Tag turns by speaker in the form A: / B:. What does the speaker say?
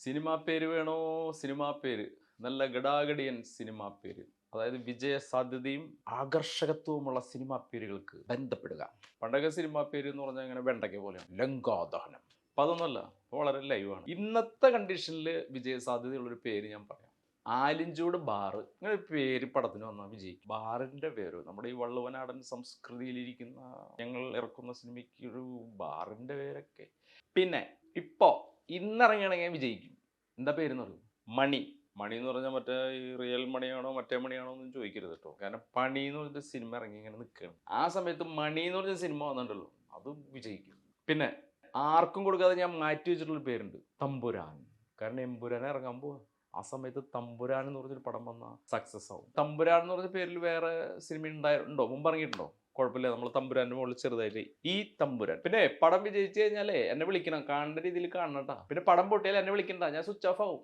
A: Cinema പേര് വേണോ? Cinema പേര്. നല്ല ഗടാഗടിയൻ സിനിമാ പേര്. അതായത് വിജയസാധ്യതയും ആകർഷകത്വവുമുള്ള സിനിമാ പേരുകൾക്ക് ബന്ധപ്പെടുക. പണ്ടൊക്കെ സിനിമാ പേര് എന്ന് പറഞ്ഞാൽ ഇങ്ങനെ വെണ്ടയ്ക്ക പോലെയാണ്. ലങ്കാദഹനം. അപ്പം അതൊന്നുമല്ല. ഇപ്പോൾ വളരെ ലൈവാണ്. ഇന്നത്തെ കണ്ടീഷനിൽ വിജയസാധ്യതയുള്ളൊരു പേര് ഞാൻ പറയാം. ആലിഞ്ചൂട് ബാറ്. ഇങ്ങനെ ഒരു പേര് പടത്തിന് വന്നാൽ വിജയിക്കും. ബാറിൻ്റെ പേര് നമ്മുടെ ഈ വള്ളുവനാടൻ സംസ്കൃതിയിലിരിക്കുന്ന ഞങ്ങൾ ഇറക്കുന്ന സിനിമയ്ക്ക് ഒരു ബാറിൻ്റെ പേരൊക്കെ. പിന്നെ ഇപ്പോൾ ഇന്നിറങ്ങുകയാണെങ്കിൽ വിജയിക്കും. എന്താ പേരെന്ന് അറിയോ? മണി. മണി എന്ന് പറഞ്ഞാൽ മറ്റേ ഈ റിയൽ മണിയാണോ മറ്റേ മണിയാണോ എന്ന് ചോദിക്കരുത് കേട്ടോ. കാരണം പണി എന്ന് പറഞ്ഞ സിനിമ ഇറങ്ങി ഇങ്ങനെ നിൽക്കുകയാണ്. ആ സമയത്ത് മണി എന്ന് പറഞ്ഞ സിനിമ വന്നിട്ടുണ്ടല്ലോ, അത് വിജയിക്കും. പിന്നെ ആർക്കും കൊടുക്കാതെ ഞാൻ മാറ്റി വെച്ചിട്ടുള്ള പേരുണ്ട്, തമ്പുരാൻ. കാരണം എമ്പുരാൻ ഇറങ്ങാൻ പോവാ. ആ സമയത്ത് തമ്പുരാൻ എന്ന് പറഞ്ഞൊരു പടം വന്നാൽ സക്സസ് ആവും. തമ്പുരാൻ എന്ന് പറഞ്ഞ പേരിൽ വേറെ സിനിമ ഉണ്ടോ? മുമ്പ് ഇറങ്ങിയിട്ടുണ്ടോ? കുഴപ്പമില്ല, നമ്മൾ തമ്പുരാൻ്റെ മുകളിൽ ചെറുതായിട്ട് ഈ തമ്പുരാൻ. പിന്നെ പടം വിജയിച്ചു കഴിഞ്ഞാലേ എന്നെ വിളിക്കണം, കാണേണ്ട രീതിയിൽ കാണണം കേട്ടോ. പിന്നെ പടം പൊട്ടിയാൽ എന്നെ വിളിക്കണ്ട, ഞാൻ സ്വിച്ച് ഓഫ് ആവും.